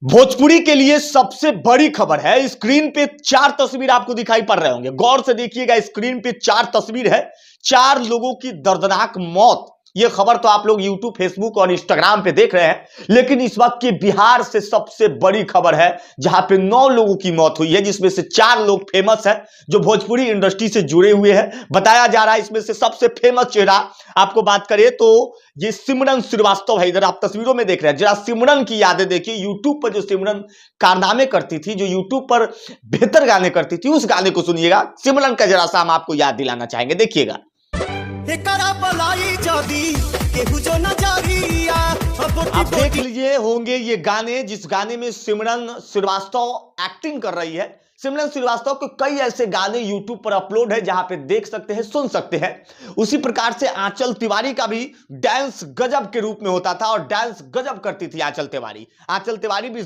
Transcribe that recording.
भोजपुरी के लिए सबसे बड़ी खबर है। स्क्रीन पे 4 तस्वीर आपको दिखाई पड़ रहे होंगे, गौर से देखिएगा। स्क्रीन पे 4 तस्वीर है, 4 लोगों की दर्दनाक मौत। यह खबर तो आप लोग यूट्यूब, फेसबुक और इंस्टाग्राम पे देख रहे हैं, लेकिन इस वक्त की बिहार से सबसे बड़ी खबर है, जहां पे 9 लोगों की मौत हुई है, जिसमें से 4 लोग फेमस है, जो भोजपुरी इंडस्ट्री से जुड़े हुए हैं। बताया जा रहा है इसमें से सबसे फेमस चेहरा आपको बात करें तो ये सिमरन श्रीवास्तव है। इधर आप तस्वीरों में देख रहे हैं, जरा सिमरन की यादें देखिए। यूट्यूब पर जो सिमरन कारनामे करती थी, जो यूट्यूब पर बेहतर गाने करती थी, उस गाने को सुनिएगा। सिमरन का जरा सा हम आपको याद दिलाना चाहेंगे, देखिएगा। आप देख लीजिए होंगे ये गाने, जिस गाने में सिमरन श्रीवास्तव एक्टिंग कर रही है। सिमरन श्रीवास्तव के कई ऐसे गाने YouTube पर अपलोड है, जहां पे देख सकते हैं, सुन सकते हैं। उसी प्रकार से आंचल तिवारी का भी डांस गजब के रूप में होता था और डांस गजब करती थी आंचल तिवारी। आंचल तिवारी भी